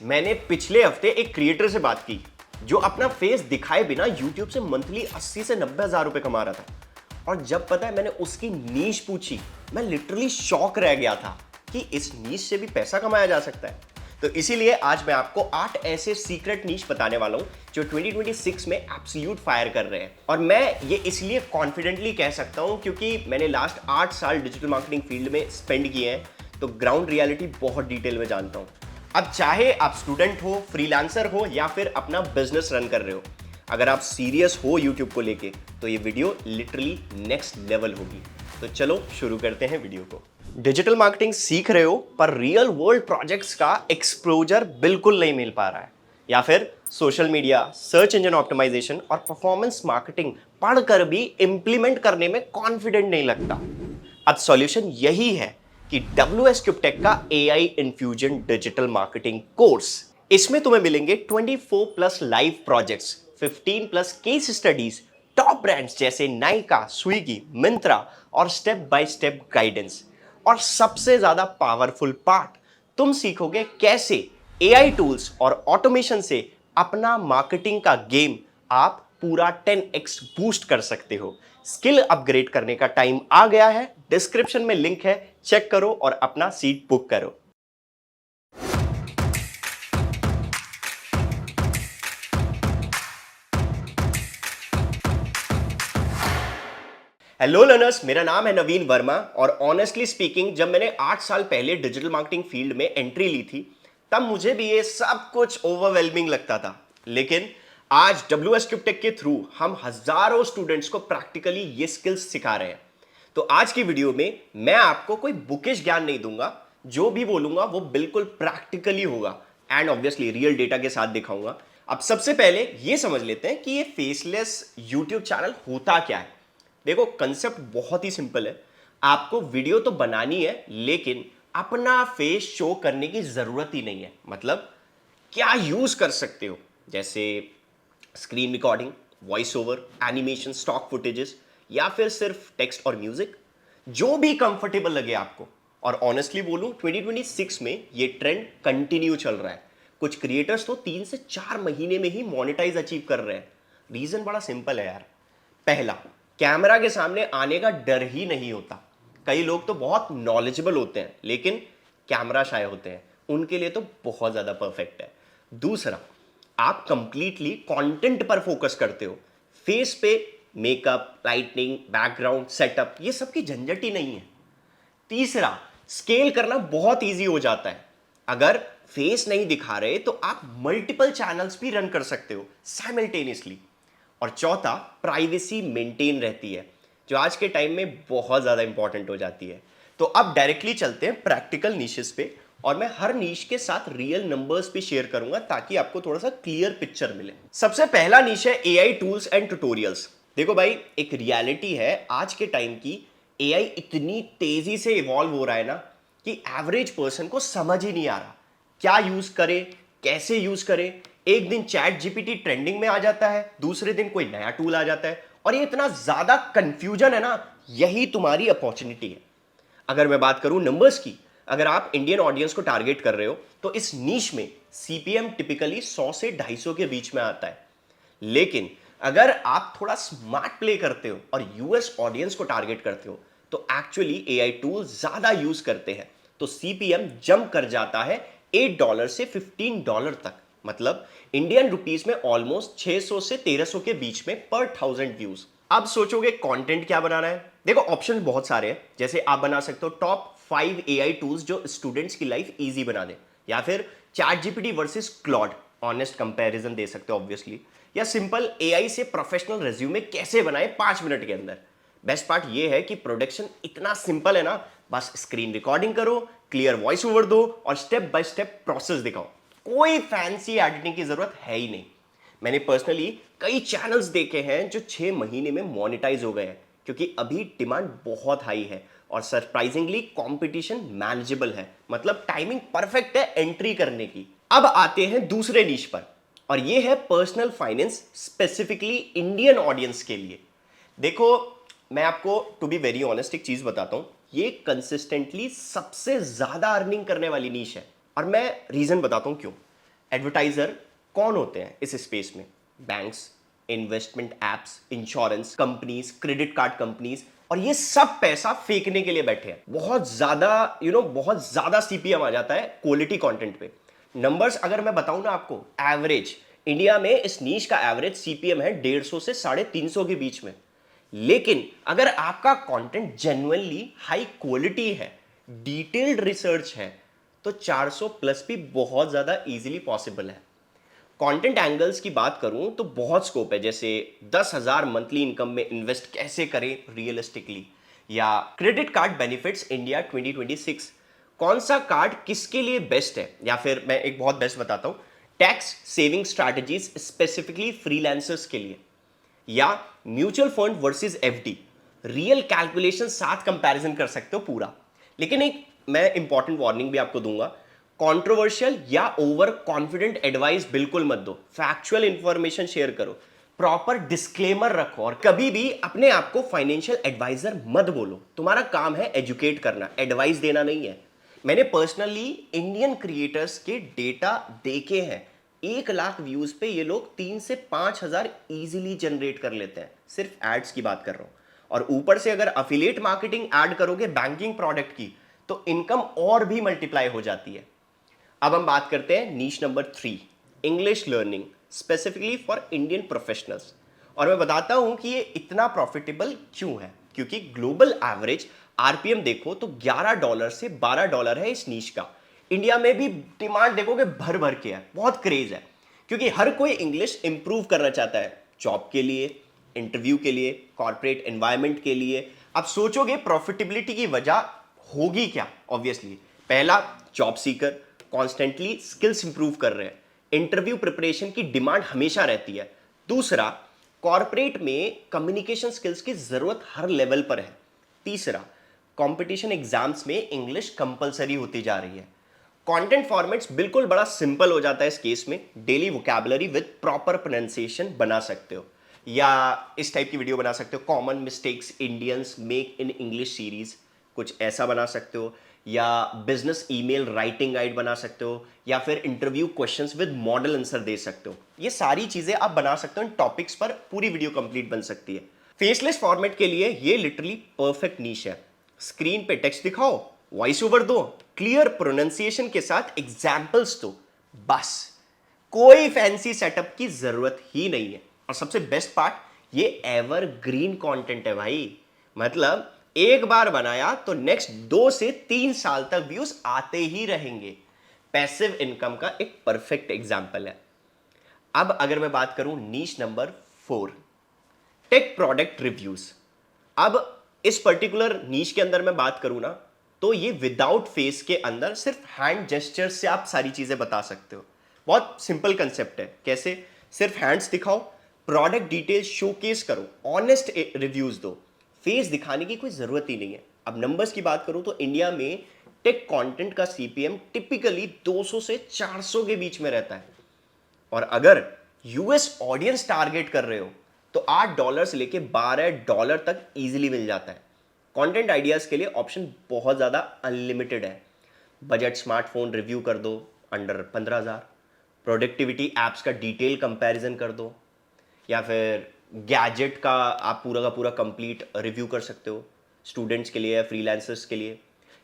मैंने पिछले हफ्ते एक क्रिएटर से बात की जो अपना फेस दिखाए बिना YouTube से मंथली 80 से 90 हजार रुपए कमा रहा था। और जब पता है मैंने उसकी नीश पूछी, मैं लिटरली शॉक रह गया था कि इस नीश से भी पैसा कमाया जा सकता है। तो इसीलिए आज मैं आपको 8 ऐसे सीक्रेट नीश बताने वाला हूं जो 2026 में एब्सोल्यूट फायर कर रहे हैं। और मैं ये इसलिए कॉन्फिडेंटली कह सकता हूं क्योंकि मैंने लास्ट 8 साल डिजिटल मार्केटिंग फील्ड में स्पेंड किए हैं, तो ग्राउंड रियलिटी बहुत डिटेल में जानता हूं। अब चाहे आप स्टूडेंट हो, फ्रीलांसर हो या फिर अपना बिजनेस रन कर रहे हो, अगर आप सीरियस हो यूट्यूब को लेके तो ये वीडियो लिटरली नेक्स्ट लेवल होगी। तो चलो शुरू करते हैं वीडियो को। डिजिटल मार्केटिंग सीख रहे हो पर रियल वर्ल्ड प्रोजेक्ट्स का एक्सपोजर बिल्कुल नहीं मिल पा रहा है, या फिर social media, search engine optimisation और परफॉर्मेंस मार्केटिंग पढ़कर भी इंप्लीमेंट करने में कॉन्फिडेंट नहीं लगता। अब सॉल्यूशन यही है कि WS क्यूबटेक का AI infusion digital marketing course. इसमें तुम्हें मिलेंगे 24 plus live projects, 15 plus case studies, top brands जैसे नाइका, स्विगी, मिंत्रा और स्टेप बाय स्टेप गाइडेंस। और सबसे ज्यादा पावरफुल पार्ट, तुम सीखोगे कैसे AI टूल्स और ऑटोमेशन से अपना मार्केटिंग का गेम आप पूरा 10x बूस्ट कर सकते हो। स्किल अपग्रेड करने का टाइम आ गया है। डिस्क्रिप्शन में लिंक है, चेक करो और अपना सीट बुक करो। हेलो लर्नर्स, मेरा नाम है नवीन वर्मा और ऑनेस्टली स्पीकिंग जब मैंने 8 साल पहले डिजिटल मार्केटिंग फील्ड में एंट्री ली थी तब मुझे भी ये सब कुछ ओवरवेलमिंग लगता था। लेकिन आज WS क्यूबटेक के थ्रू हम हजारों स्टूडेंट्स को प्रैक्टिकली ये स्किल्स सिखा रहे हैं। तो आज की वीडियो में मैं आपको कोई बुकिश ज्ञान नहीं दूंगा, जो भी बोलूंगा वो बिल्कुल प्रैक्टिकली होगा एंड ऑब्वियसली रियल डेटा के साथ दिखाऊंगा। अब सबसे पहले ये समझ लेते हैं कि ये फेसलेस यूट्यूब चैनल होता क्या है। देखो, कंसेप्ट बहुत ही सिंपल है। आपको वीडियो तो बनानी है लेकिन अपना फेस शो करने की जरूरत ही नहीं है। मतलब क्या यूज कर सकते हो, जैसे screen recording, voice over, animation, stock footages या फिर सिर्फ टेक्स्ट और म्यूजिक, जो भी कंफर्टेबल लगे आपको। और ऑनेस्टली बोलूं 2026 में ये ट्रेंड कंटिन्यू चल रहा है। कुछ क्रिएटर्स तो 3 से 4 महीने में ही मोनेटाइज अचीव कर रहे हैं। रीजन बड़ा सिंपल है यार। पहला, कैमरा के सामने आने का डर ही नहीं होता। कई लोग तो बहुत नॉलेजेबल होते हैं लेकिन कैमरा शाय होते हैं, उनके लिए तो बहुत ज्यादा परफेक्ट है। दूसरा, आप कंप्लीटली कंटेंट पर फोकस करते हो। फेस पे मेकअप, लाइटनिंग, बैकग्राउंड, सेटअप, ये सब की झंझट ही नहीं है। तीसरा, स्केल करना बहुत इजी हो जाता है। अगर फेस नहीं दिखा रहे तो आप मल्टीपल चैनल्स भी रन कर सकते हो साइमल्टेनियसली। और चौथा, प्राइवेसी मेंटेन रहती है, जो आज के टाइम में बहुत ज्यादा इंपॉर्टेंट हो जाती है। तो अब डायरेक्टली चलते हैं प्रैक्टिकल नीशेस पे और मैं हर नीश के साथ रियल नंबर्स भी शेयर करूंगा ताकि आपको थोड़ा सा क्लियर पिक्चर मिले। सबसे पहला नीश है AI टूल्स एंड ट्यूटोरियल्स। देखो भाई, एक रियलिटी है आज के टाइम की, AI इतनी तेजी से इवॉल्व हो रहा है ना कि एवरेज पर्सन को समझ ही नहीं आ रहा क्या यूज करे, कैसे यूज करे। एक दिन चैट जीपीटी ट्रेंडिंग में आ जाता है, दूसरे दिन कोई नया टूल आ जाता है और ये इतना ज्यादा कंफ्यूजन है ना, यही तुम्हारी अपॉर्चुनिटी है। अगर मैं बात करूं नंबर्स की, अगर आप इंडियन ऑडियंस को टारगेट कर रहे हो तो इस नीश में CPM टिपिकली 100 से 250 के बीच में आता है। लेकिन अगर आप थोड़ा स्मार्ट प्ले करते हो और US ऑडियंस को टारगेट करते हो तो एक्चुअली AI टूल ज्यादा यूज करते हैं, तो CPM जंप कर जाता है $8 से $15 तक। मतलब इंडियन रुपीस में ऑलमोस्ट 600 से 1300 के बीच में पर 1000 व्यूज। अब सोचोगे कंटेंट क्या बनाना है। देखो, ऑप्शंस बहुत सारे हैं। जैसे आप बना सकते हो टॉप 5 AI टूल्स जो स्टूडेंट्स की लाइफ इजी बना दे, या फिर ChatGPT versus Claude, honest comparison दे सकते हो ऑब्वियसली, या सिंपल AI से प्रोफेशनल रिज्यूमे कैसे बनाए 5 मिनट के अंदर। बेस्ट पार्ट ये है कि प्रोडक्शन इतना सिंपल है ना, बस स्क्रीन रिकॉर्डिंग करो, क्लियर वॉइस ओवर दो और स्टेप बाय स्टेप प्रोसेस दिखाओ। कोई फैंसी एडिटिंग की जरूरत है ही नहीं। मैंने पर्सनली कई चैनल्स देखे हैं जो 6 महीने में मोनेटाइज हो गए हैं, क्योंकि अभी डिमांड बहुत हाई है और सरप्राइजिंगली कंपटीशन मैनेजेबल है। मतलब टाइमिंग परफेक्ट है एंट्री करने की। अब आते हैं दूसरे नीश पर और ये है personal finance, specifically Indian audience के लिए। देखो, मैं आपको टू बी वेरी ऑनेस्ट एक चीज बताता हूं, ये कंसिस्टेंटली सबसे ज्यादा अर्निंग करने वाली नीश है और मैं रीजन बताता हूं क्यों। एडवर्टाइजर कौन होते हैं इस स्पेस में? Banks, investment apps, insurance companies, credit card companies, और ये सब पैसा फेंकने के लिए बैठे हैं। बहुत ज्यादा बहुत ज्यादा सीपीएम आ जाता है क्वालिटी कंटेंट पे। नंबर्स अगर मैं बताऊं ना आपको, एवरेज इंडिया में इस नीश का एवरेज सीपीएम है 150 से 350 के बीच में। लेकिन अगर आपका कंटेंट जेन्युइनली हाई क्वालिटी है, डिटेल्ड रिसर्च है, तो 400 प्लस भी बहुत ज्यादा इजीली पॉसिबल है। कंटेंट एंगल्स की बात करूं तो बहुत स्कोप है, जैसे 10,000 मंथली इनकम में इन्वेस्ट कैसे करें रियलिस्टिकली, या क्रेडिट कार्ड बेनिफिट्स इंडिया 2026, कौन सा कार्ड किसके लिए बेस्ट है, या फिर मैं एक बहुत बेस्ट बताता हूं, tax saving strategies specifically freelancers के लिए, या mutual fund versus FD, real calculation साथ कंपैरिजन कर सकते हो पूरा। लेकिन एक मैं इंपॉर्टेंट वार्निंग भी आपको दूंगा, कंट्रोवर्शियल या ओवर कॉन्फिडेंट एडवाइस बिल्कुल मत दो, फैक्चुअल इंफॉर्मेशन शेयर करो, प्रॉपर डिस्क्लेमर रखो, और कभी भी अपने आप को फाइनेंशियल एडवाइजर मत बोलो। तुम्हारा काम है एजुकेट करना, एडवाइस देना नहीं है। मैंने पर्सनली इंडियन क्रिएटर्स के डेटा देखे हैं, 1 लाख व्यूज पे ये लोग 3 से 5 हजार इजीली जनरेट कर लेते हैं, सिर्फ एड्स की बात कर रहा हूं। और ऊपर से अगर अफिलिएट मार्केटिंग ऐड करोगे बैंकिंग प्रोडक्ट की, तो इनकम और भी मल्टीप्लाई हो जाती है। अब हम बात करते हैं niche number 3, English learning specifically for Indian professionals. और मैं बताता हूं कि ये इतना प्रॉफिटेबल क्यों है, क्योंकि ग्लोबल एवरेज आरपीएम देखो तो $11 से $12 है इस नीश का। इंडिया में भी डिमांड देखोगे भर भर के है, बहुत क्रेज है, क्योंकि हर कोई इंग्लिश इंप्रूव करना चाहता है, जॉब के लिए, इंटरव्यू के लिए, कॉर्पोरेट एनवायरनमेंट के लिए। अब सोचोगे प्रॉफिटेबिलिटी की वजह होगी क्या? ऑब्वियसली पहला, job seeker constantly skills improve कर रहे हैं, इंटरव्यू प्रिपरेशन की डिमांड हमेशा रहती है। दूसरा, कॉर्पोरेट में कम्युनिकेशन स्किल्स की जरूरत हर लेवल पर है। तीसरा, कंपटीशन एग्जाम्स में इंग्लिश कंपलसरी होती जा रही है। कंटेंट फॉर्मेट्स बिल्कुल बड़ा सिंपल हो जाता है इस केस में, daily vocabulary with proper pronunciation बना सकते हो, या इस टाइप की वीडियो बना सकते हो, common mistakes Indians make in English series, कुछ ऐसा बना सकते हो, या बिजनेस ईमेल राइटिंग गाइड बना सकते हो, या फिर interview questions with model answer दे सकते हो। ये सारी चीजें आप बना सकते हो, इन टॉपिक्स पर पूरी वीडियो कंप्लीट बन सकती है। फेसलेस फॉर्मेट के लिए ये लिटरली परफेक्ट नीश है। स्क्रीन पे टेक्स्ट दिखाओ, वॉइस ओवर दो, क्लियर प्रोनाउंसिएशन के साथ एग्जाम्पल्स दो, बस कोई फैंसी सेटअप की जरूरत ही नहीं है। और सबसे बेस्ट पार्ट, ये एवरग्रीन कंटेंट है भाई, मतलब एक बार बनाया तो नेक्स्ट 2 से 3 साल तक व्यूज आते ही रहेंगे। पैसिव इनकम का एक परफेक्ट एग्जाम्पल है। अब अगर मैं बात करूं नीश नंबर 4, टेक प्रोडक्ट रिव्यूज। अब इस पर्टिकुलर नीश के अंदर मैं बात करूं ना, तो ये विदाउट फेस के अंदर सिर्फ हैंड जेस्चर से आप सारी चीजें बता सकते हो। बहुत सिंपल कंसेप्ट है। कैसे? सिर्फ हैंड्स दिखाओ, प्रोडक्ट डिटेल्स शोकेस करो, ऑनेस्ट रिव्यूज दो, फेस दिखाने की कोई जरूरत ही नहीं है। अब नंबर्स की बात करूं तो इंडिया में टेक कंटेंट का सीपीएम टिपिकली 200 से 400 के बीच में रहता है, और अगर यूएस ऑडियंस टारगेट कर रहे हो तो $8 से लेके $12 तक इजीली मिल जाता है। कंटेंट आइडियाज के लिए ऑप्शन बहुत ज्यादा अनलिमिटेड है। बजट स्मार्टफोन रिव्यू कर दो अंडर 15,000, प्रोडक्टिविटी एप्स का डिटेल कंपैरिजन कर दो, या फिर गैजेट का पूरा कंप्लीट रिव्यू कर सकते हो स्टूडेंट्स के लिए या फ्रीलांसर्स के लिए,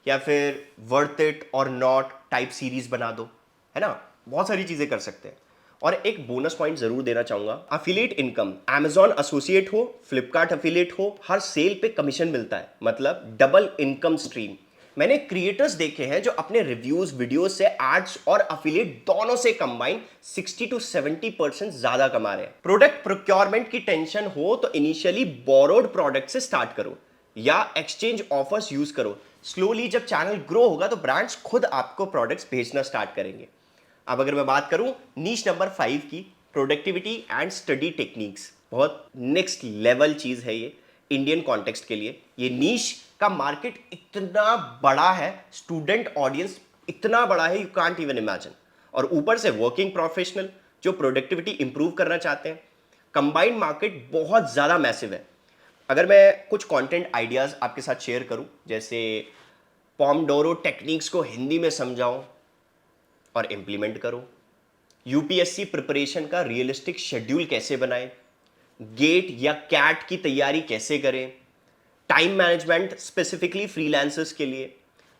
या फिर वर्थ इट और नॉट टाइप सीरीज बना दो, है ना। बहुत सारी चीजें कर सकते हैं। और एक बोनस पॉइंट जरूर देना चाहूंगा, अफिलिएट इनकम, Amazon एसोसिएट हो, फ्लिपकार्ट अफिलिएट हो, हर सेल पे कमीशन मिलता है, मतलब डबल इनकम स्ट्रीम। मैंने क्रिएटर्स देखे हैं जो अपने रिव्यूज, वीडियोस से एड्स और अफिलिएट दोनों से कंबाइन 60 to 70% ज्यादा कमा रहे हैं। प्रोडक्ट प्रोक्योरमेंट की टेंशन हो तो इनिशियली बोरोड प्रोडक्ट से स्टार्ट करो, या एक्सचेंज ऑफर्स यूज करो। स्लोली जब चैनल ग्रो होगा तो ब्रांड्स खुद आपको प्रोडक्ट्स भेजना स्टार्ट करेंगे। अब अगर मैं बात करूं नीश नंबर 5 की, प्रोडक्टिविटी एंड स्टडी टेक्निक्स, बहुत नेक्स्ट लेवल चीज है ये इंडियन कॉन्टेक्स्ट के लिए। ये नीश का मार्केट इतना बड़ा है, स्टूडेंट ऑडियंस इतना बड़ा है, यू कांट इवन इमेजिन, और ऊपर से वर्किंग प्रोफेशनल जो प्रोडक्टिविटी इंप्रूव करना चाहते हैं। कंबाइंड मार्केट बहुत ज्यादा मैसिव है। अगर मैं कुछ कंटेंट आइडियाज आपके साथ शेयर करूं, जैसे पोमोडोरो टेक्निक्स को हिंदी में समझाओ और इंप्लीमेंट करो, यूपीएससी प्रिपरेशन का रियलिस्टिक शेड्यूल कैसे बनाएं, गेट या कैट की तैयारी कैसे करें, टाइम मैनेजमेंट स्पेसिफिकली फ्रीलांसर्स के लिए,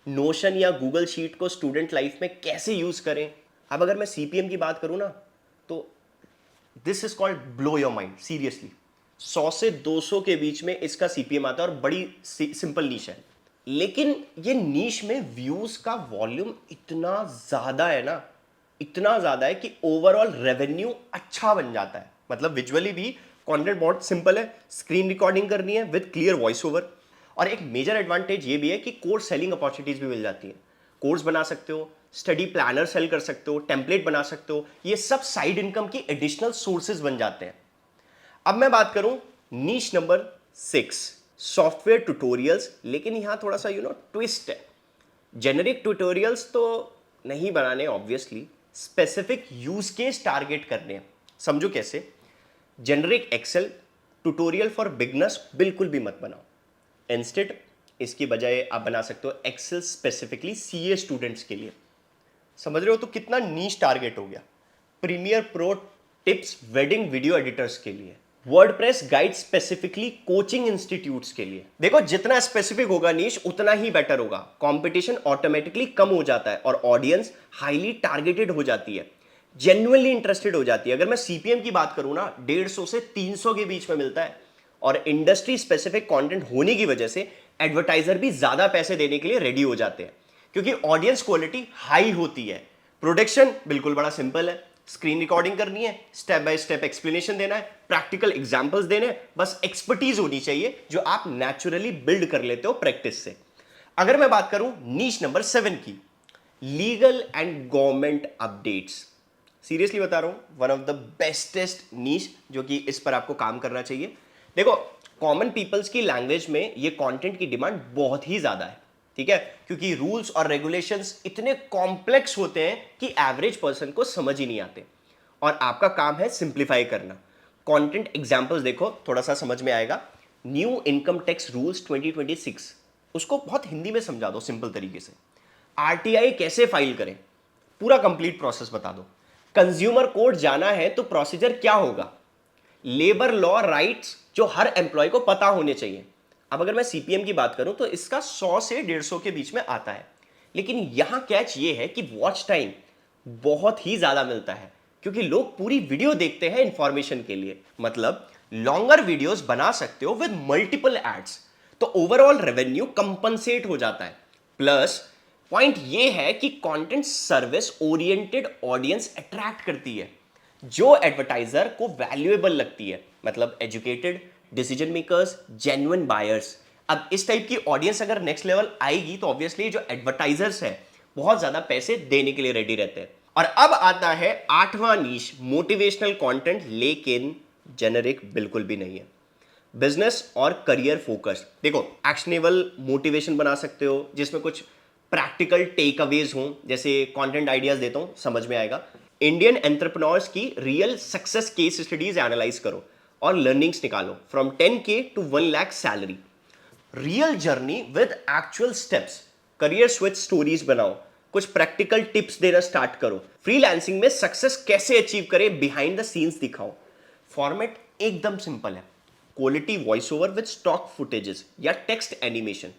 नोशन या गूगल शीट को स्टूडेंट लाइफ में कैसे यूज करें। अब अगर मैं सीपीएम की बात करूं ना, तो this is called blow your mind seriously. 100 से 200 के बीच में इसका सीपीएम आता है और बड़ी सिंपल नीश है, लेकिन ये नीश में व्यूज का वॉल्यूम इतना ज्यादा है ना, इतना ज्यादा है कि ओवरऑल रेवेन्यू अच्छा बन जाता है। मतलब विजुअली भी कंटेंट बहुत सिंपल है, स्क्रीन रिकॉर्डिंग करनी है विद क्लियर वॉइस ओवर, और एक मेजर एडवांटेज ये भी है कि कोर्स सेलिंग अपॉर्चुनिटीज भी मिल जाती है। कोर्स बना सकते हो, स्टडी प्लानर सेल कर सकते हो, टेम्पलेट बना सकते हो, ये सब साइड इनकम की एडिशनल सोर्सेज बन जाते हैं। अब मैं बात करूं नीश नंबर 6, सॉफ्टवेयर ट्यूटोरियल्स, लेकिन यहां थोड़ा सा ट्विस्ट है। जेनेरिक ट्यूटोरियल्स तो नहीं बनाने obviously, specific use case target करने हैं। समझो कैसे। Generic Excel tutorial for beginners बिल्कुल भी मत बनाओ। इंस्टेड इसकी बजाय आप बना सकते हो एक्सेल स्पेसिफिकली सीए स्टूडेंट्स के लिए। समझ रहे हो तो कितना नीश टारगेट हो गया। Premiere Pro tips wedding video editors के लिए, WordPress guide specifically coaching institutes के लिए। देखो जितना स्पेसिफिक होगा नीश उतना ही बेटर होगा, कंपटीशन ऑटोमेटिकली कम हो जाता है और ऑडियंस हाईली टारगेटेड हो जाती है, जेन्युइनली इंटरेस्टेड हो जाती है। अगर मैं सीपीएम की बात करूं ना, 150 से 300 के बीच में मिलता है, और इंडस्ट्री स्पेसिफिक कंटेंट होने की वजह से एडवर्टाइजर भी ज्यादा पैसे देने के लिए रेडी हो जाते हैं, क्योंकि ऑडियंस क्वालिटी हाई होती है। प्रोडक्शन बिल्कुल बड़ा सिंपल है, स्क्रीन रिकॉर्डिंग करनी है, स्टेप बाय स्टेप एक्सप्लेनेशन देना है, प्रैक्टिकल एग्जांपल्स देने हैं, बस एक्सपर्टीज होनी चाहिए जो आप नेचुरली बिल्ड कर लेते हो प्रैक्टिस से। अगर मैं बात करूं नीश नंबर 7 की, legal and government updates, seriously बता रहा हूं वन ऑफ द बेस्टेस्ट नीश जो कि इस पर आपको काम करना चाहिए। देखो कॉमन पीपल्स की लैंग्वेज में ये कंटेंट की डिमांड बहुत ही ज्यादा है, ठीक है, क्योंकि रूल्स और रेगुलेशंस इतने कॉम्प्लेक्स होते हैं कि एवरेज पर्सन को समझ ही नहीं आते, और आपका काम है सिंप्लीफाई करना। कंटेंट एग्जांपल्स देखो, थोड़ा सा समझ में आएगा। न्यू इनकम टैक्स रूल्स 2026, उसको बहुत हिंदी में समझा दो सिंपल तरीके से। आरटीआई कैसे फाइल करें, पूरा कंप्लीट प्रोसेस बता दो। कंज्यूमर कोर्ट जाना है तो प्रोसीजर क्या होगा, लेबर लॉ राइट्स जो हर एम्प्लॉय को पता होने चाहिए। अब अगर मैं सीपीएम की बात करूं तो इसका 100 से 150 के बीच में आता है, लेकिन यहां कैच ये है कि वॉच टाइम बहुत ही ज्यादा मिलता है, क्योंकि लोग पूरी वीडियो देखते हैं इंफॉर्मेशन के लिए। मतलब लॉन्गर वीडियोस बना सकते हो विद मल्टीपल एड्स, तो ओवरऑल रेवेन्यू कंपनसेट हो जाता है। प्लस पॉइंट ये है कि content service oriented audience attract करती है, जो एडवर्टाइजर को वैल्यूएबल लगती है। मतलब educated decision makers, genuine buyers. अब इस टाइप की ऑडियंस अगर नेक्स्ट लेवल आएगी तो ऑब्वियसली जो एडवर्टाइजर्स है बहुत ज्यादा पैसे देने के लिए रेडी रहते हैं। और अब आता है 8वां नीश, मोटिवेशनल कंटेंट, लेकिन जेनेरिक बिल्कुल भी नहीं है, बिजनेस और करियर फोकस। देखो एक्शनेबल मोटिवेशन बना सकते हो जिसमें कुछ प्रैक्टिकल टेक अवेज हों, जैसे कंटेंट आइडियाज देता हूं, समझ में आएगा। इंडियन एंटरप्रेन्योर्स की real success case studies analyse करो और लर्निंग्स निकालो from 10K to 1 lakh salary. Real journey with actual steps, career switch stories बनाओ, कुछ प्रैक्टिकल टिप्स देना स्टार्ट करो। फ्रीलांसिंग में सक्सेस कैसे अचीव करें बिहाइंड द सीन्स दिखाओ। फॉर्मेट एकदम सिंपल है, quality voice over with stock footages या टेक्स्ट एनिमेशन,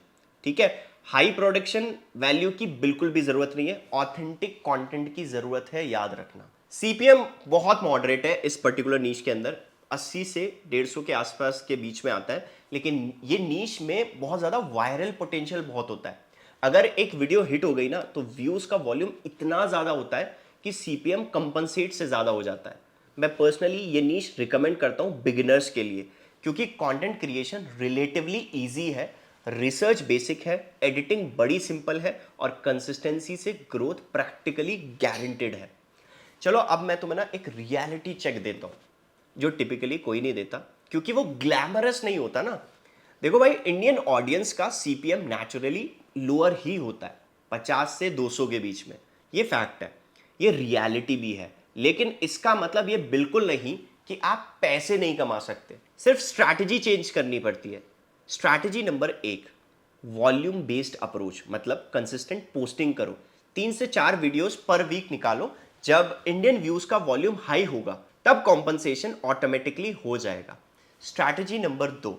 ठीक है। हाई प्रोडक्शन वैल्यू की बिल्कुल भी जरूरत नहीं है, ऑथेंटिक कंटेंट की जरूरत है, याद रखना। सीपीएम बहुत मॉडरेट है इस पर्टिकुलर नीश के अंदर, 80 से 150 के आसपास के बीच में आता है, लेकिन ये नीश में बहुत ज्यादा वायरल पोटेंशियल बहुत होता है। अगर एक वीडियो हिट हो गई ना तो व्यूज का वॉल्यूम इतना ज्यादा होता है कि सीपीएम कंपनसेट से ज्यादा हो जाता है। मैं पर्सनली ये नीश रिकमेंड करता हूं बिगिनर्स के लिए, क्योंकि कंटेंट क्रिएशन रिलेटिवली इजी है, रिसर्च बेसिक है, एडिटिंग बड़ी सिंपल है, और कंसिस्टेंसी से ग्रोथ प्रैक्टिकली गारंटेड है। चलो अब मैं तुम्हें ना एक रियलिटी चेक देता हूं जो टिपिकली कोई नहीं देता, क्योंकि वो ग्लैमरस नहीं होता ना। देखो भाई, इंडियन ऑडियंस का सीपीएम नेचुरली लोअर ही होता है, 50 से 200 के बीच में। ये फैक्ट है, ये रियलिटी भी है, लेकिन इसका मतलब ये बिल्कुल नहीं कि आप पैसे नहीं कमा सकते, सिर्फ स्ट्रैटेजी चेंज करनी पड़ती है। Strategy number 1, volume based approach, मतलब कंसिस्टेंट पोस्टिंग करो, 3 से 4 वीडियोस पर वीक निकालो, जब इंडियन व्यूज का वॉल्यूम हाई होगा तब कॉम्पनसेशन ऑटोमेटिकली हो जाएगा। Strategy number 2,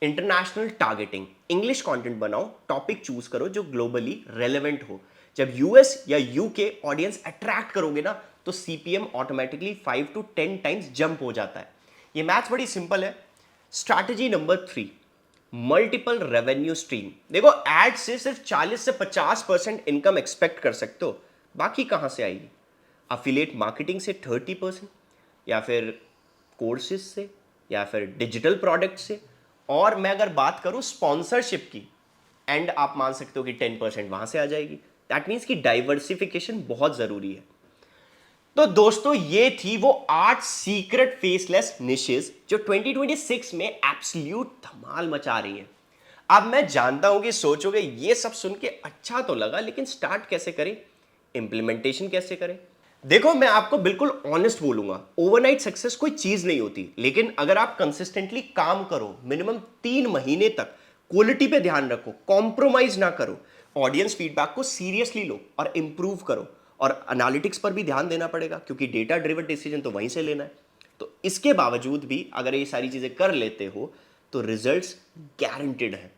international targeting. English content बनाओ, टॉपिक चूज करो जो ग्लोबली रेलेवेंट हो। जब यूएस या यूके ऑडियंस अट्रैक्ट करोगे ना तो CPM automatically 5 to 10 times jump हो जाता है। ये मैथ्स बड़ी सिंपल है। Strategy number 3, multiple revenue stream. देखो एड से सिर्फ 40 से 50% इनकम एक्सपेक्ट कर सकते हो, बाकी कहां से आएगी? अफिलिएट मार्केटिंग से 30%, या फिर कोर्सेज से, या फिर डिजिटल प्रोडक्ट से। और मैं अगर बात करूं स्पॉन्सरशिप की, एंड आप मान सकते हो कि 10% वहां से आ जाएगी। दैट मीन्स कि डाइवर्सिफिकेशन बहुत जरूरी है। तो दोस्तों ये थी वो 8 सीक्रेट फेसलेस निशेस जो 2026 में एब्सोल्यूट धमाल मचा रही है। अब मैं जानता हूं कि सोचोगे ये सब सुन के अच्छा तो लगा, लेकिन स्टार्ट कैसे करें, इंप्लीमेंटेशन कैसे करें? देखो मैं आपको बिल्कुल ऑनेस्ट बोलूंगा, ओवरनाइट सक्सेस कोई चीज नहीं होती, लेकिन अगर आप कंसिस्टेंटली काम करो, मिनिमम 3 महीने तक क्वालिटी पे ध्यान रखो, कॉम्प्रोमाइज ना करो, ऑडियंस फीडबैक को सीरियसली लो और इंप्रूव करो, और एनालिटिक्स पर भी ध्यान देना पड़ेगा क्योंकि डेटा ड्रिवन डिसीजन तो वहीं से लेना है। तो इसके बावजूद भी अगर ये सारी चीजें कर लेते हो तो रिजल्ट्स गारंटेड है।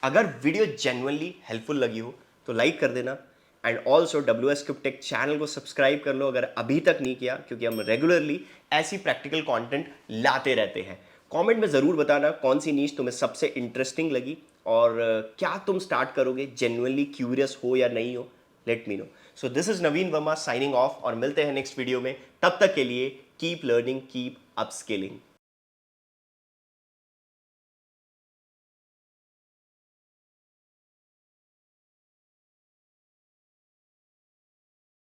अगर वीडियो जेन्युइनली हेल्पफुल लगी हो तो लाइक कर देना, एंड ऑल्सो WS क्रिप्टेक चैनल को सब्सक्राइब कर लो अगर अभी तक नहीं किया, क्योंकि हम रेगुलरली ऐसी प्रैक्टिकल कंटेंट लाते रहते हैं। कमेंट में ज़रूर बताना कौन सी नीश तुम्हें सबसे इंटरेस्टिंग लगी, और क्या तुम स्टार्ट करोगे, जेन्युइनली क्यूरियस हो या नहीं हो, let me know. So this is Naveen Verma signing off, और मिलते हैं नेक्स्ट वीडियो में। तब तक के लिए कीप लर्निंग, कीप अपस्किलिंग।